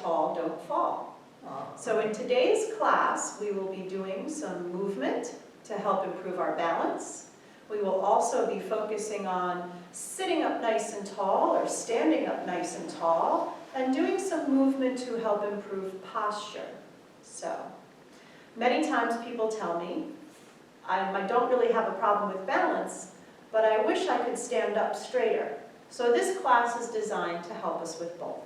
tall, don't fall. So in today's class, we will be doing some movement to help improve our balance. We will also be focusing on sitting up nice and tall or standing up nice and tall and doing some movement to help improve posture. So, many times people tell me, I don't really have a problem with balance, but I wish I could stand up straighter. So this class is designed to help us with both.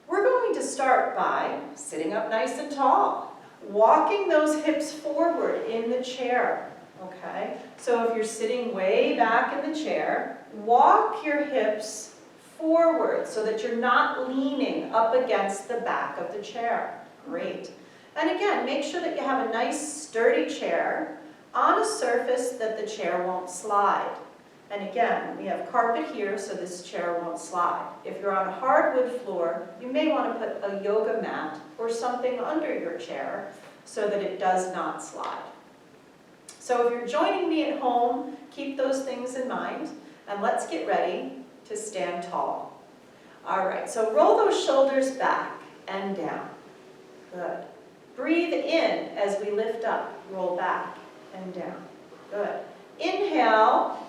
We're going to start by sitting up nice and tall, walking those hips forward in the chair, okay? So if you're sitting way back in the chair, walk your hips forward so that you're not leaning up against the back of the chair. Great. And again, make sure that you have a nice sturdy chair on a surface that the chair won't slide. And again, we have carpet here so this chair won't slide. If you're on a hardwood floor, you may want to put a yoga mat or something under your chair so that it does not slide. So if you're joining me at home, keep those things in mind, and let's get ready to stand tall. All right, so roll those shoulders back and down. Good. Breathe in as we lift up, roll back and down. Good. Inhale,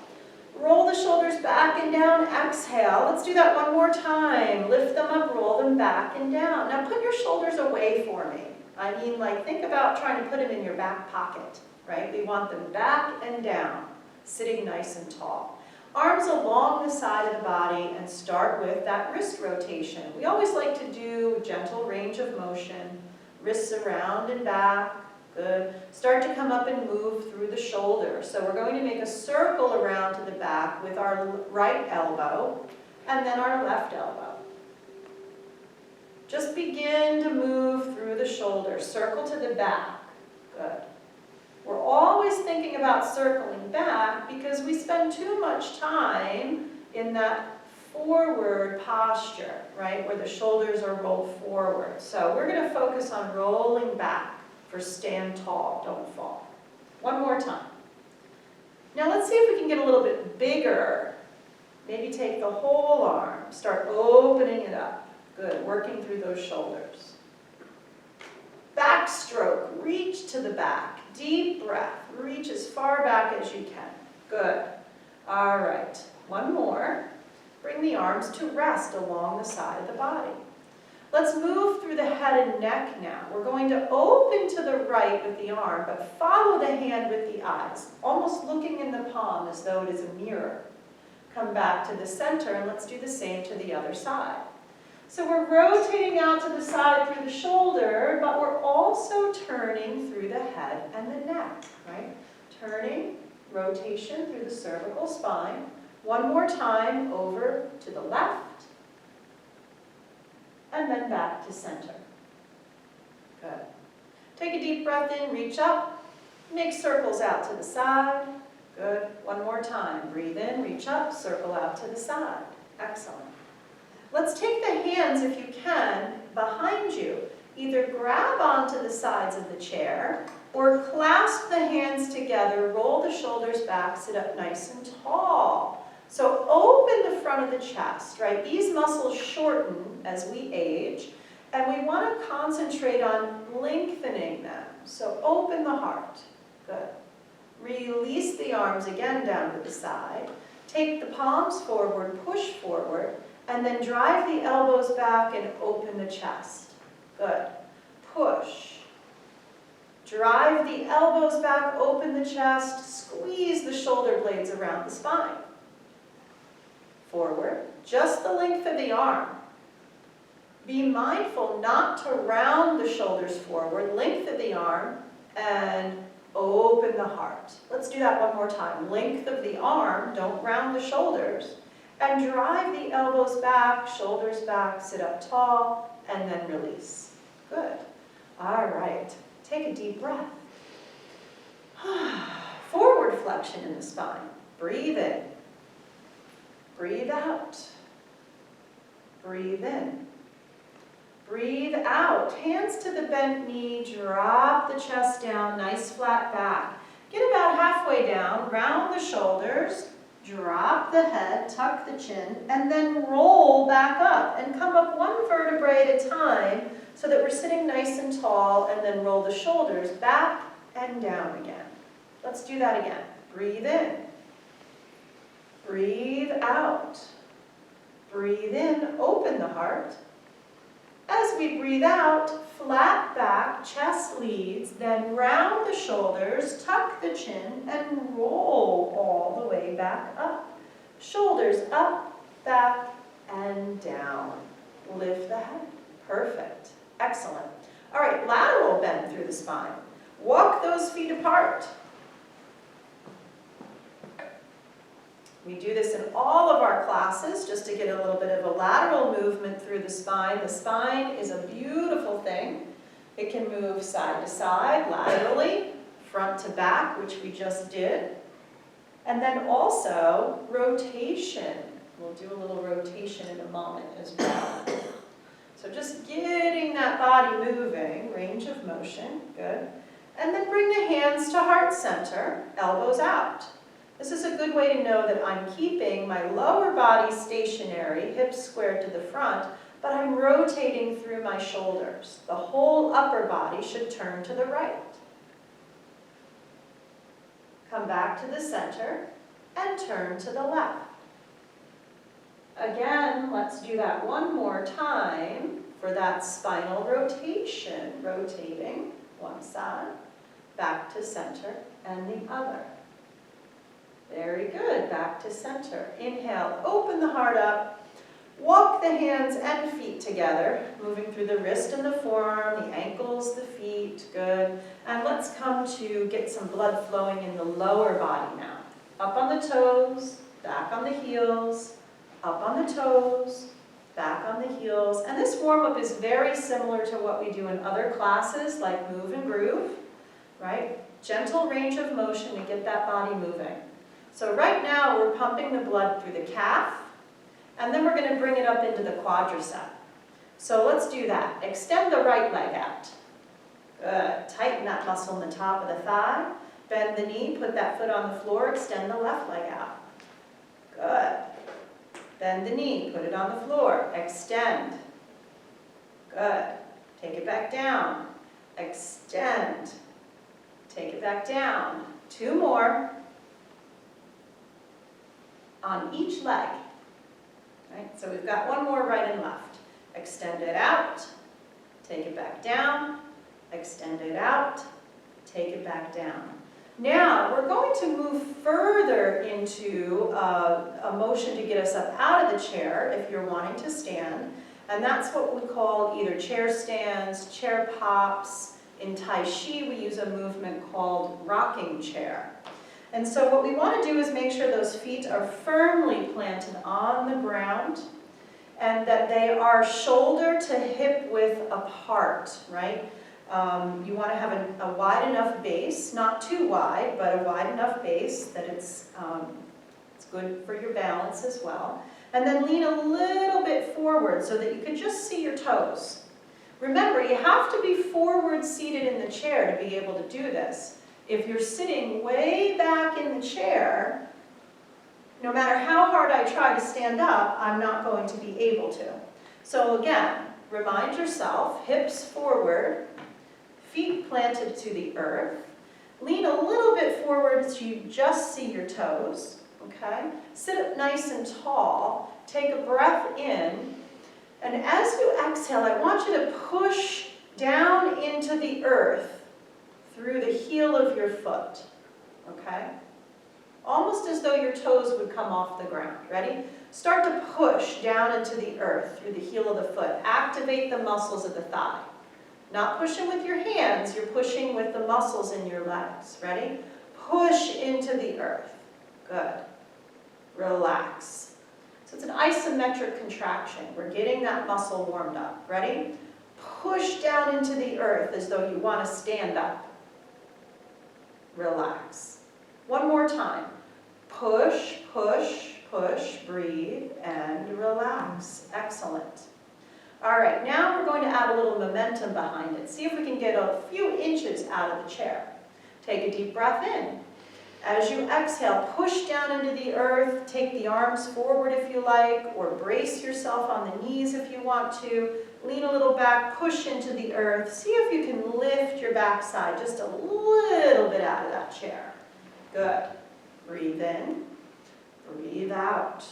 roll the shoulders back and down, exhale. Let's do that one more time. Lift them up, roll them back and down. Now put your shoulders away for me. I mean, like, think about trying to put them in your back pocket, right? We want them back and down, sitting nice and tall. Arms along the side of the body and start with that wrist rotation. We always like to do gentle range of motion, wrists around and back. Good. Start to come up and move through the shoulder. So we're going to make a circle around to the back with our right elbow and then our left elbow. Just begin to move through the shoulder. Circle to the back. Good. We're always thinking about circling back because we spend too much time in that forward posture, right, where the shoulders are rolled forward. So we're going to focus on rolling back for stand tall, don't fall. One more time. Now let's see if we can get a little bit bigger. Maybe take the whole arm, start opening it up. Good, working through those shoulders. Backstroke, reach to the back. Deep breath, reach as far back as you can. Good. All right, one more. Bring the arms to rest along the side of the body. Let's move through the head and neck now. We're going to open to the right with the arm, but follow the hand with the eyes, almost looking in the palm as though it is a mirror. Come back to the center, and let's do the same to the other side. So we're rotating out to the side through the shoulder, but we're also turning through the head and the neck, right? Turning, rotation through the cervical spine. One more time, over to the left, and then back to center. Good. Take a deep breath in, reach up, make circles out to the side. Good. One more time. Breathe in, reach up, circle out to the side. Excellent. Let's take the hands, if you can, behind you. Either grab onto the sides of the chair or clasp the hands together, roll the shoulders back, sit up nice and tall. So open the front of the chest, right? These muscles shorten as we age, and we want to concentrate on lengthening them. So open the heart. Good. Release the arms again down to the side. Take the palms forward, push forward, and then drive the elbows back and open the chest. Good. Push. Drive the elbows back, open the chest, squeeze the shoulder blades around the spine. Forward, just the length of the arm. Be mindful not to round the shoulders forward, length of the arm, and open the heart. Let's do that one more time. Length of the arm, don't round the shoulders, and drive the elbows back, shoulders back, sit up tall, and then release. Good. All right. Take a deep breath. Forward flexion in the spine. Breathe in. Breathe out. Breathe in. Breathe out. Hands to the bent knee. Drop the chest down. Nice flat back. Get about halfway down. Round the shoulders. drop the head, tuck the chin, and then roll back up and come up one vertebrae at a time so that we're sitting nice and tall, and then roll the shoulders back and down again. Let's do that again. Breathe in. Breathe out. Breathe in, open the heart. As we breathe out, flat back, chest leads, then round the shoulders, tuck the chin, and roll all the way back up. Shoulders up, back, and down. Lift the head. Perfect. Excellent. All right, lateral bend through the spine. Walk those feet apart. We do this in all of our classes just to get a little bit of a lateral movement through the spine. The spine is a beautiful thing. It can move side to side, laterally, front to back, which we just did. And then also rotation. We'll do a little rotation in a moment as well. So just getting that body moving, range of motion, good. And then bring the hands to heart center, elbows out. This is a good way to know that I'm keeping my lower body stationary, hips squared to the front, but I'm rotating through my shoulders. The whole upper body should turn to the right. Come back to the center and turn to the left. Again, let's do that one more time for that spinal rotation. Rotating one side, back to center, and the other. Very good, back to center. Inhale, open the heart up. Walk the hands and feet together, moving through the wrist and the forearm, the ankles, the feet, good. And let's come to get some blood flowing in the lower body now. Up on the toes, back on the heels, up on the toes, back on the heels. And this warm-up is very similar to what we do in other classes, like Move and Groove, right? Gentle range of motion to get that body moving. So right now we're pumping the blood through the calf, and then we're going to bring it up into the quadricep. So let's do that. Extend the right leg out. Good. Tighten that muscle in the top of the thigh. Bend the knee, put that foot on the floor, extend the left leg out. Good. Bend the knee, put it on the floor, extend. Good. Take it back down. Extend. Take it back down. Two more. On each leg. Right? So we've got one more right and left. Extend it out, take it back down, extend it out, take it back down. Now we're going to move further into a motion to get us up out of the chair if you're wanting to stand. And that's what we call either chair stands, chair pops. In Tai Chi we use a movement called rocking chair. And so what we want to do is make sure those feet are firmly planted on the ground and that they are shoulder to hip width apart, right? You want to have a wide enough base, not too wide, but a wide enough base that it's good for your balance as well. And then lean a little bit forward so that you can just see your toes. Remember, you have to be forward seated in the chair to be able to do this. If you're sitting way back in the chair, no matter how hard I try to stand up, I'm not going to be able to. So again, remind yourself, hips forward, feet planted to the earth. Lean a little bit forward so you just see your toes, okay? Sit up nice and tall, take a breath in, and as you exhale, I want you to push down into the earth through the heel of your foot, okay? Almost as though your toes would come off the ground. Ready? Start to push down into the earth through the heel of the foot. Activate the muscles of the thigh. Not pushing with your hands, you're pushing with the muscles in your legs. Ready? Push into the earth. Good. Relax. So it's an isometric contraction. We're getting that muscle warmed up. Ready? Push down into the earth as though you want to stand up. Relax. One more time. Push, push, push, breathe, and relax. Excellent. All right, now we're going to add a little momentum behind it. See if we can get a few inches out of the chair. Take a deep breath in. As you exhale, push down into the earth, take the arms forward if you like, or brace yourself on the knees if you want to. Lean a little back, push into the earth. See if you can lift your backside just a little bit out of that chair. Good. Breathe in, breathe out.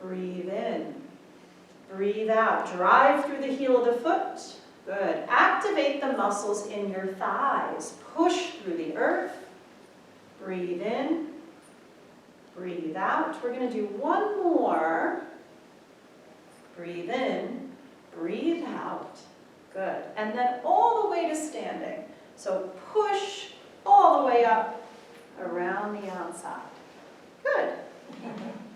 Breathe in, breathe out. Drive through the heel of the foot. Good. Activate the muscles in your thighs. Push through the earth. Breathe in, breathe out. We're going to do one more. Breathe in, breathe out. Good. And then all the way to standing. So push all the way up around the outside. Good.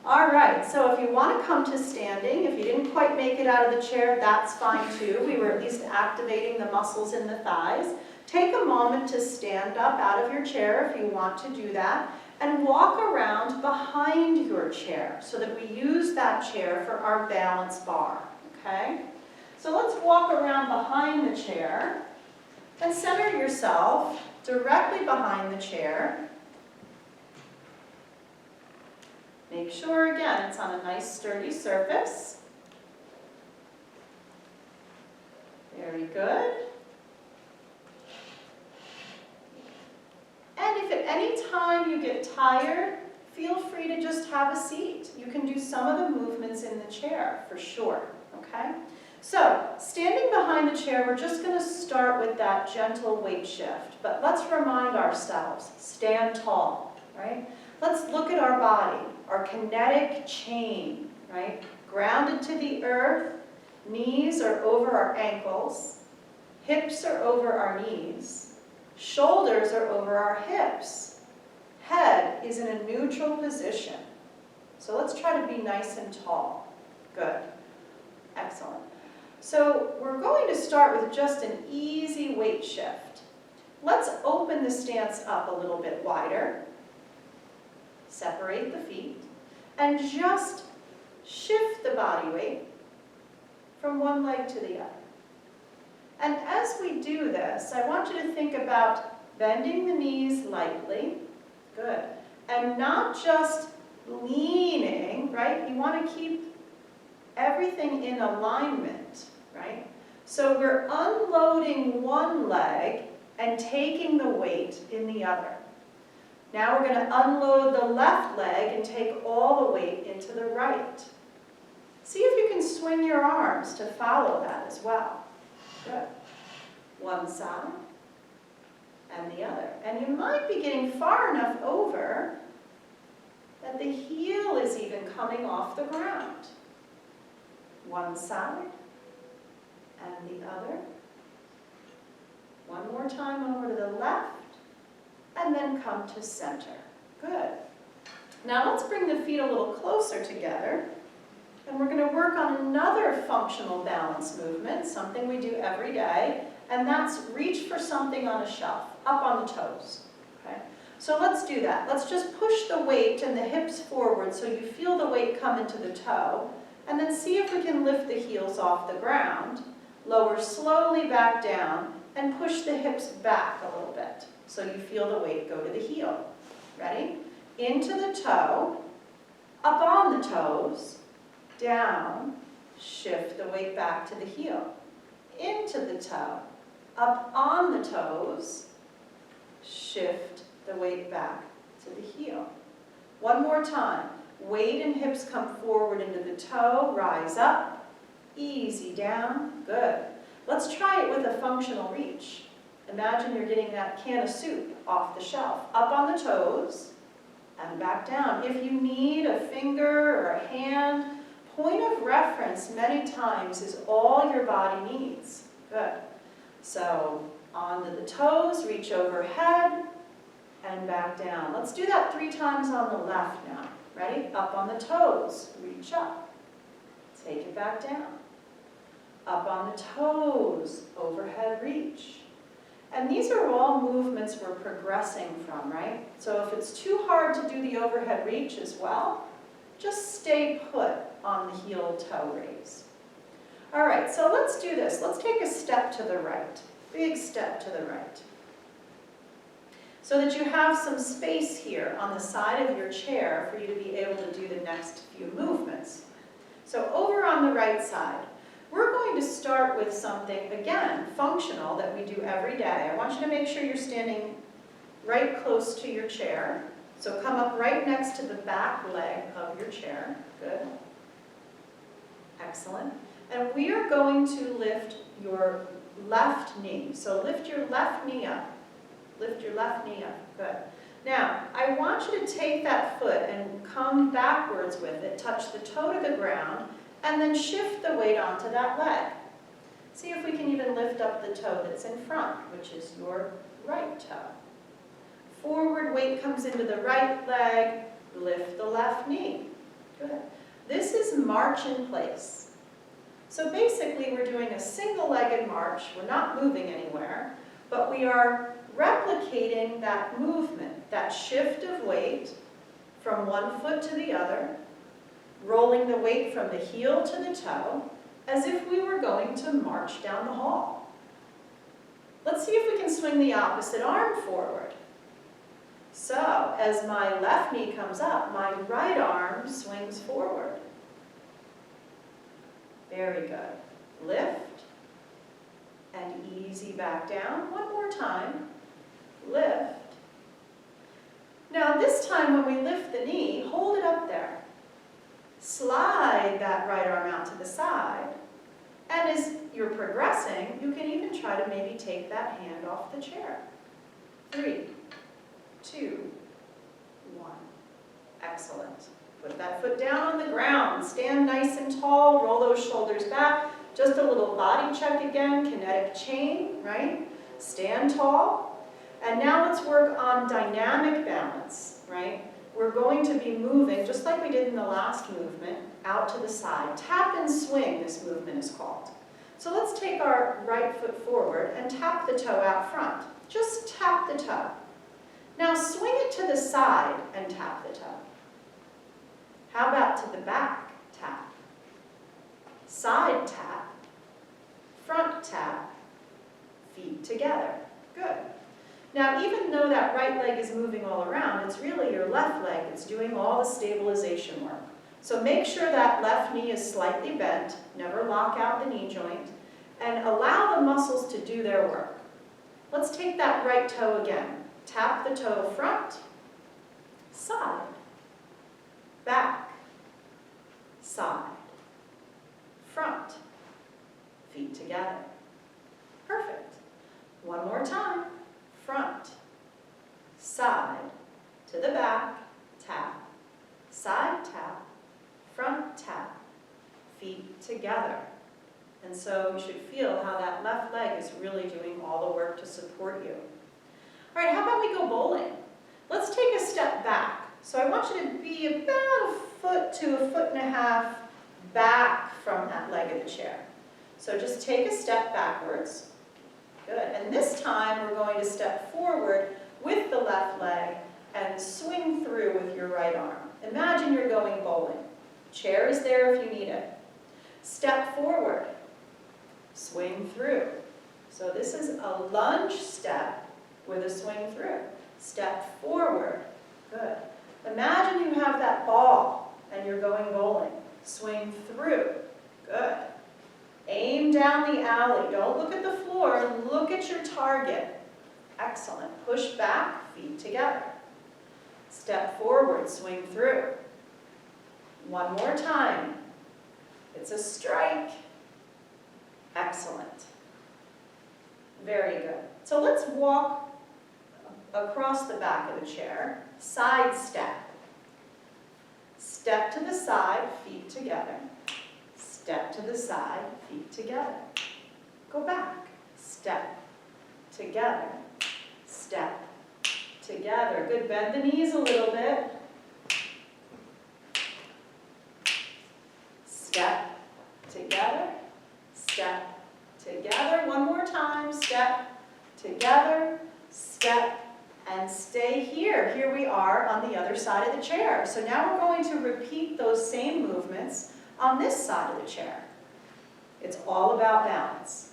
All right, so if you want to come to standing, if you didn't quite make it out of the chair, that's fine too. We were at least activating the muscles in the thighs. Take a moment to stand up out of your chair if you want to do that, and walk around behind your chair so that we use that chair for our balance bar, okay? So let's walk around behind the chair and center yourself directly behind the chair. Make sure, again, it's on a nice sturdy surface. Very good. And if at any time you get tired, feel free to just have a seat. You can do some of the movements in the chair, for sure, okay? So, standing behind the chair, we're just going to start with that gentle weight shift. But let's remind ourselves, stand tall, right? Let's look at our body, our kinetic chain, right? Grounded to the earth, knees are over our ankles, hips are over our knees, shoulders are over our hips, head is in a neutral position. So let's try to be nice and tall. Good. Excellent. So we're going to start with just an easy weight shift. Let's open the stance up a little bit wider. Separate the feet, and just shift the body weight from one leg to the other. And as we do this, I want you to think about bending the knees lightly, good, and not just leaning, right? You want to keep everything in alignment, right? So we're unloading one leg and taking the weight in the other. Now we're going to unload the left leg and take all the weight into the right. See if you can swing your arms to follow that as well. Good. One side and the other. And you might be getting far enough over that the heel is even coming off the ground. One side and the other. One more time over to the left. And then come to center. Good. Now let's bring the feet a little closer together. And we're going to work on another functional balance movement, something we do every day. And that's reach for something on a shelf, up on the toes. Okay? So let's do that. Let's just push the weight and the hips forward so you feel the weight come into the toe. And then see if we can lift the heels off the ground. Lower slowly back down and push the hips back a little bit. So you feel the weight go to the heel. Ready? Into the toe, up on the toes, down, shift the weight back to the heel. Into the toe, up on the toes, shift the weight back to the heel. One more time. Weight and hips come forward into the toe, rise up, easy down, good. Let's try it with a functional reach. Imagine you're getting that can of soup off the shelf. Up on the toes and back down. If you need a finger or a hand, point of reference many times is all your body needs. Good. So onto the toes, reach overhead and back down. Let's do that 3 times on the left now. Ready? Up on the toes, reach up. Take it back down. Up on the toes, overhead reach. And these are all movements we're progressing from, right? So if it's too hard to do the overhead reach as well, just stay put on the heel toe raise. All right, so let's do this. Let's take a step to the right. Big step to the right. so that you have some space here on the side of your chair for you to be able to do the next few movements. So over on the right side, we're going to start with something, again, functional that we do every day. I want you to make sure you're standing right close to your chair. So come up right next to the back leg of your chair. Good. Excellent. And we are going to lift your left knee. So lift your left knee up. Lift your left knee up. Good. Now, I want you to take that foot and come backwards with it, touch the toe to the ground, and then shift the weight onto that leg. See if we can even lift up the toe that's in front, which is your right toe. Forward weight comes into the right leg, lift the left knee. Good. This is march in place. So basically we're doing a single-legged march. We're not moving anywhere, but we are replicating that movement, that shift of weight from one foot to the other, rolling the weight from the heel to the toe, as if we were going to march down the hall. Let's see if we can swing the opposite arm forward. So, as my left knee comes up, my right arm swings forward. Very good. Lift, and easy back down. One more time. Lift. Now this time when we lift the knee, hold it up there. Slide that right arm out to the side. And as you're progressing, you can even try to maybe take that hand off the chair. 3, 2, 1. Excellent. Put that foot down on the ground. Stand nice and tall. Roll those shoulders back. Just a little body check again. Kinetic chain, right? Stand tall. And now let's work on dynamic balance, right? We're going to be moving, just like we did in the last movement, out to the side. Tap and swing, this movement is called. So let's take our right foot forward and tap the toe out front. Just tap the toe. Now swing it to the side and tap the toe. How about to the back? Tap. Side tap. Front tap. Feet together. Good. Now, even though that right leg is moving all around, it's really your left leg that's doing all the stabilization work. So make sure that left knee is slightly bent, never lock out the knee joint, and allow the muscles to do their work. Let's take that right toe again. Tap the toe front, side, back, side, front, feet together. Perfect. One more time. Front, side, to the back, tap, side tap, front tap, feet together. And so you should feel how that left leg is really doing all the work to support you. All right, how about we go bowling? Let's take a step back. So I want you to be about a foot to a foot and a half back from that leg of the chair. So just take a step backwards. Good. And this time we're going to step forward with the left leg and swing through with your right arm. Imagine you're going bowling. Chair is there if you need it. Step forward. Swing through. So this is a lunge step with a swing through. Step forward. Good. Imagine you have that ball and you're going bowling. Swing through. Good. Aim down the alley. Don't look at the floor. Look at your target. Excellent. Push back, feet together. Step forward, swing through. One more time. It's a strike. Excellent. Very good. So let's walk across the back of the chair. Side step. Step to the side, feet together. Step to the side, feet together. Go back. Step together. Step together. Good. Bend the knees a little bit. Step together. Step together. One more time. Step together. Step and stay here. Here we are on the other side of the chair. So now we're going to repeat those same movements on this side of the chair. It's all about balance.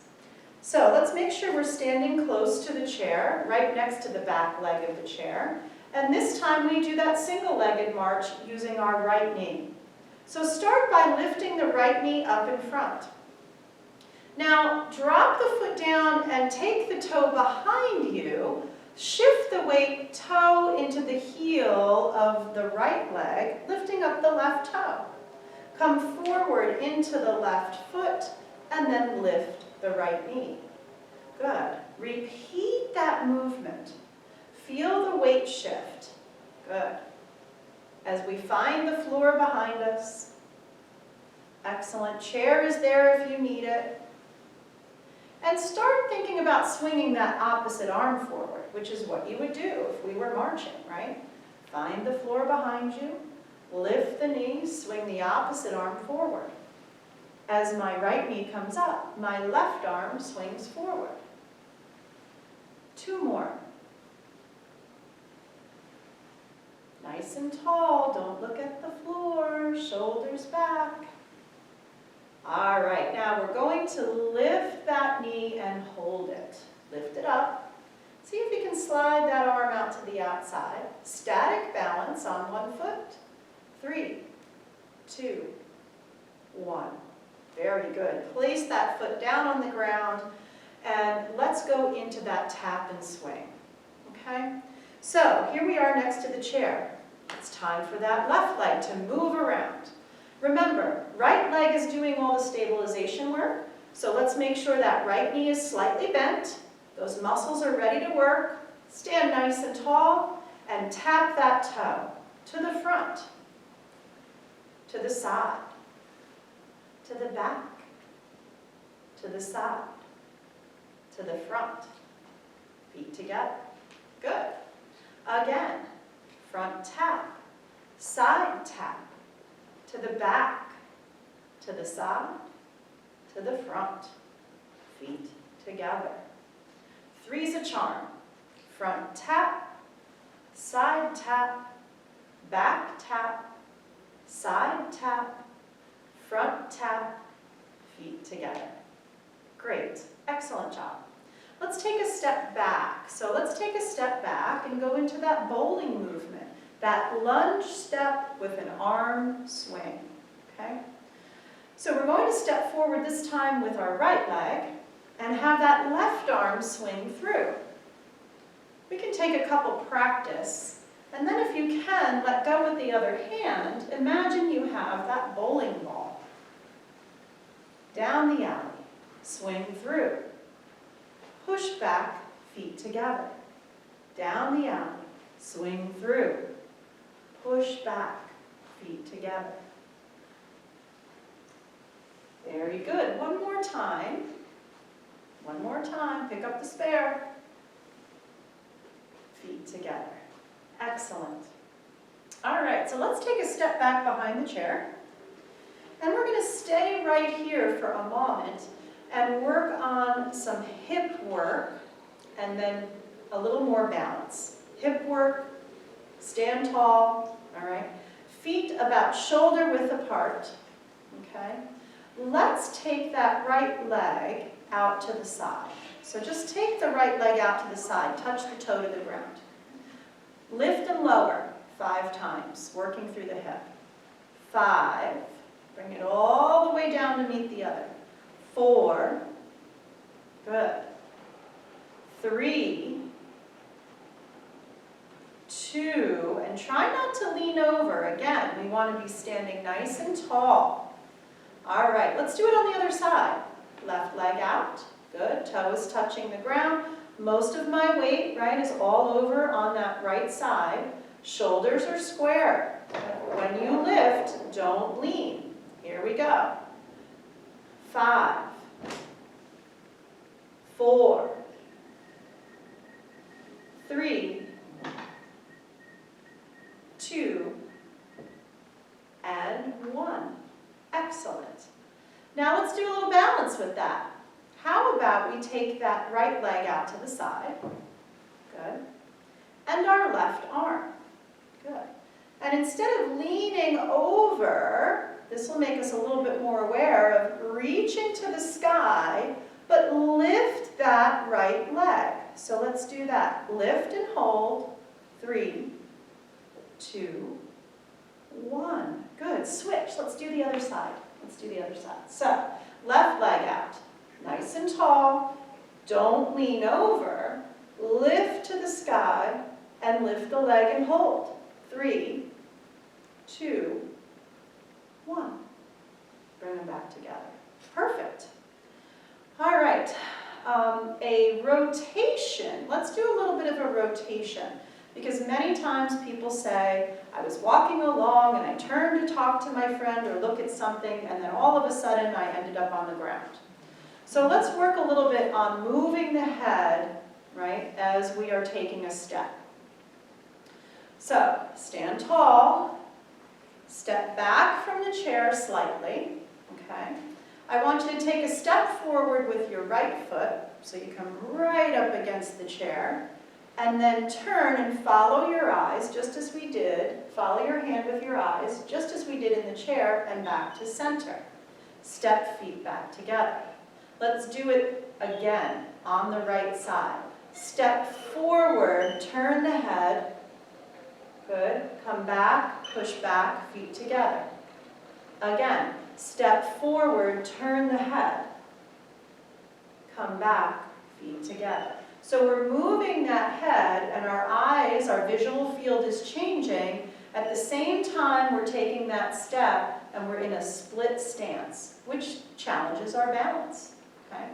So let's make sure we're standing close to the chair, right next to the back leg of the chair. And this time we do that single-legged march using our right knee. So start by lifting the right knee up in front. Now drop the foot down and take the toe behind you. Shift the weight toe into the heel of the right leg, lifting up the left toe. Come forward into the left foot and then lift the right knee. Good. Repeat that movement. Feel the weight shift. Good. As we find the floor behind us. Excellent. Chair is there if you need it. And start thinking about swinging that opposite arm forward, which is what you would do if we were marching, right? Find the floor behind you, lift the knees, swing the opposite arm forward. As my right knee comes up, my left arm swings forward. 2 more. Nice and tall, don't look at the floor, shoulders back. All right, now we're going to lift that knee and hold it. Lift it up. See if you can slide that arm out to the outside. Static balance on one foot. 3, 2, 1. Very good. Place that foot down on the ground and let's go into that tap and swing. Okay? So here we are next to the chair. It's time for that left leg to move around. Remember, right leg is doing all the stabilization work, so let's make sure that right knee is slightly bent. Those muscles are ready to work. Stand nice and tall and tap that toe to the front, to the side, to the back, to the side, to the front. Feet together. Good. Again, front tap, side tap, to the back, to the side, to the front. Feet together. 3's a charm. Front tap, side tap, back tap, side tap, front tap, feet together. Great. Excellent job. Let's take a step back. So let's take a step back and go into that bowling movement. That lunge step with an arm swing, okay? So we're going to step forward this time with our right leg and have that left arm swing through. We can take a couple practice, and then if you can, let go with the other hand. Imagine you have that bowling ball. Down the alley, swing through. Push back, feet together. Down the alley, swing through. Push back, feet together. Very good. One more time. One more time. Pick up the spare. Feet together. Excellent. All right, so let's take a step back behind the chair. And we're going to stay right here for a moment and work on some hip work and then a little more balance. Hip work. Stand tall, all right? Feet about shoulder width apart, okay? Let's take that right leg out to the side. So just take the right leg out to the side, touch the toe to the ground. Lift and lower 5 times, working through the hip. 5, bring it all the way down to meet the other. 4, good. 3, 2, and try not to lean over. Again, we want to be standing nice and tall. All right, let's do it on the other side. Left leg out, good, toe is touching the ground. Most of my weight, right, is all over on that right side. Shoulders are square. When you lift, don't lean. Here we go. 5, 4, 3, 2, and 1. Excellent. Now let's do a little balance with that. How about we take that right leg out to the side, good, and our left arm, good. And instead of leaning over, this will make us a little bit more aware of reaching to the sky, but lift that right leg. So let's do that. Lift and hold. 3, 2, 1. Good. Switch. Let's do the other side. Let's do the other side. So, left leg out. Nice and tall. Don't lean over. Lift to the sky and lift the leg and hold. 3, 2, 1. Bring them back together. Perfect. All right. A rotation. Let's do a little bit of a rotation, because many times people say, I was walking along and I turned to talk to my friend or look at something, and then all of a sudden I ended up on the ground. So let's work a little bit on moving the head, right, as we are taking a step. So, stand tall, step back from the chair slightly, okay? I want you to take a step forward with your right foot, so you come right up against the chair, and then turn and follow your eyes, just as we did. Follow your hand with your eyes, just as we did in the chair, and back to center. Step feet back together. Let's do it again on the right side. Step forward, turn the head. Good. Come back, push back, feet together. Again, step forward, turn the head. Come back, feet together. So we're moving that head, and our eyes, our visual field is changing. At the same time, we're taking that step, and we're in a split stance, which challenges our balance, okay?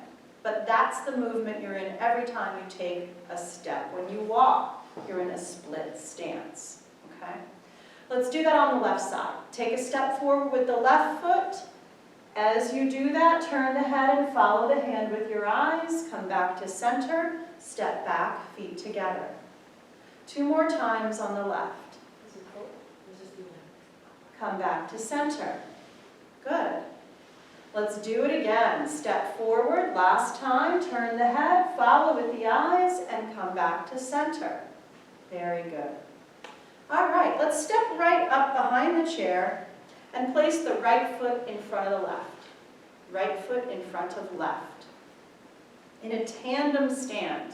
But that's the movement you're in every time you take a step. When you walk, you're in a split stance, okay? Let's do that on the left side. Take a step forward with the left foot. As you do that, turn the head and follow the hand with your eyes. Come back to center. Step back, feet together. 2 more times on the left. Come back to center. Good. Let's do it again. Step forward, last time, turn the head, follow with the eyes, and come back to center. Very good. All right, let's step right up behind the chair and place the right foot in front of the left. Right foot in front of left. In a tandem stand.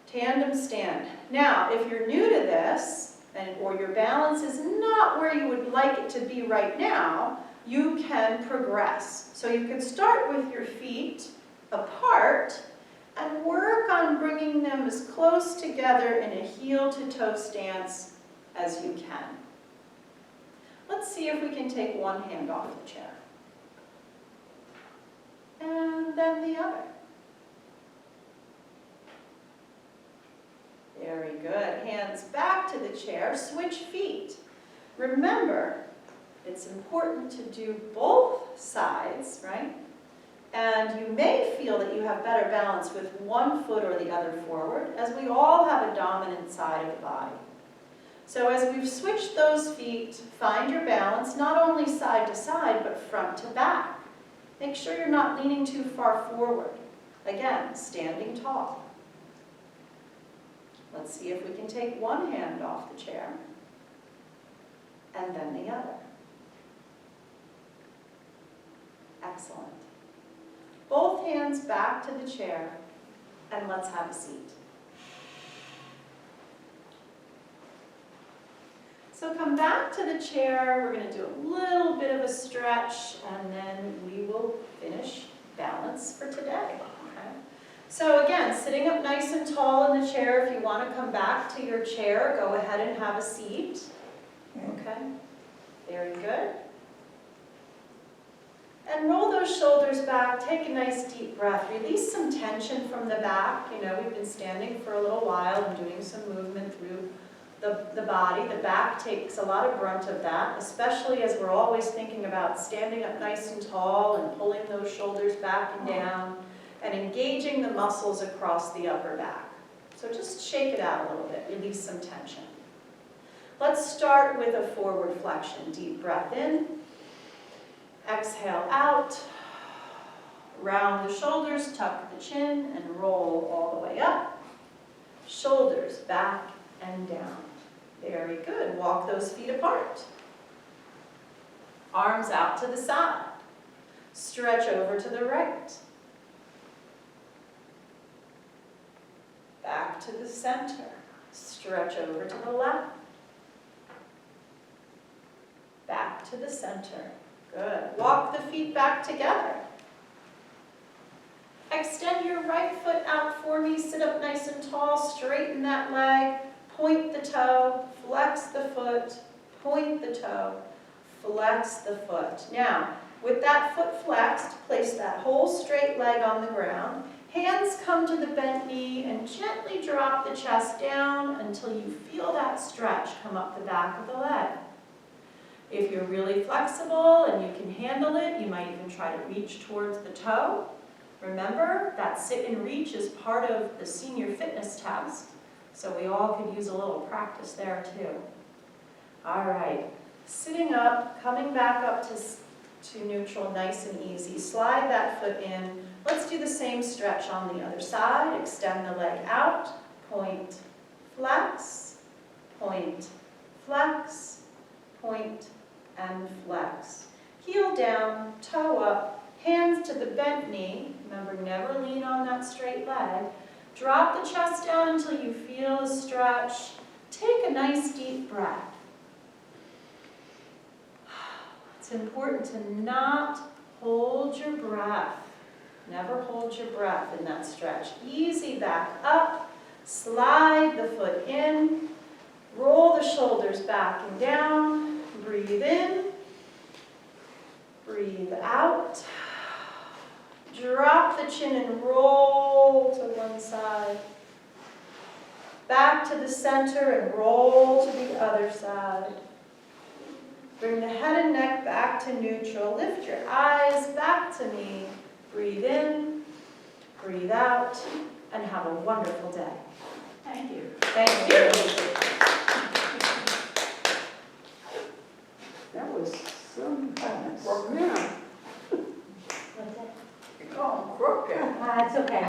Tandem stand. Now, if you're new to this, or your balance is not where you would like it to be right now, you can progress. So you can start with your feet apart and work on bringing them as close together in a heel-to-toe stance as you can. Let's see if we can take one hand off the chair. And then the other. Very good. Hands back to the chair. Switch feet. Remember, it's important to do both sides, right? And you may feel that you have better balance with one foot or the other forward, as we all have a dominant side of the body. So as we've switched those feet, find your balance, not only side to side, but front to back. Make sure you're not leaning too far forward. Again, standing tall. Let's see if we can take one hand off the chair, and then the other. Excellent. Both hands back to the chair, and let's have a seat. So come back to the chair. We're going to do a little bit of a stretch, and then we will finish balance for today. Okay? So again, sitting up nice and tall in the chair. If you want to come back to your chair, go ahead and have a seat. Okay? Very good. And roll those shoulders back. Take a nice deep breath. Release some tension from the back. You know, we've been standing for a little while and doing some movement through the body. The back takes a lot of brunt of that, especially as we're always thinking about standing up nice and tall and pulling those shoulders back and down and engaging the muscles across the upper back. So just shake it out a little bit. Release some tension. Let's start with a forward flexion. Deep breath in. Exhale out. Round the shoulders, tuck the chin, and roll all the way up. Shoulders back and down. Very good. Walk those feet apart. Arms out to the side. Stretch over to the right. to the center. Stretch over to the left. Back to the center. Good. Walk the feet back together. Extend your right foot out for me. Sit up nice and tall. Straighten that leg. Point the toe. Flex the foot. Point the toe. Flex the foot. Now, with that foot flexed, place that whole straight leg on the ground. Hands come to the bent knee and gently drop the chest down until you feel that stretch come up the back of the leg. If you're really flexible and you can handle it, you might even try to reach towards the toe. Remember, that sit and reach is part of the senior fitness test, so we all could use a little practice there too. All right, sitting up, coming back up to neutral, nice and easy. Slide that foot in. Let's do the same stretch on the other side. Extend the leg out, point, flex, point, flex, point, and flex. Heel down, toe up, hands to the bent knee. Remember, never lean on that straight leg. Drop the chest down until you feel a stretch. Take a nice deep breath. It's important to not hold your breath. Never hold your breath in that stretch. Easy back up. Slide the foot in. Roll the shoulders back and down. Breathe in. Breathe out. Drop the chin and roll to one side. Back to the center and roll to the other side. Bring the head and neck back to neutral. Lift your eyes back to me. Breathe in, breathe out, and have a wonderful day. Thank you. Thank you. That was some fun. Well, now, What's that? you call them crooked. It's okay.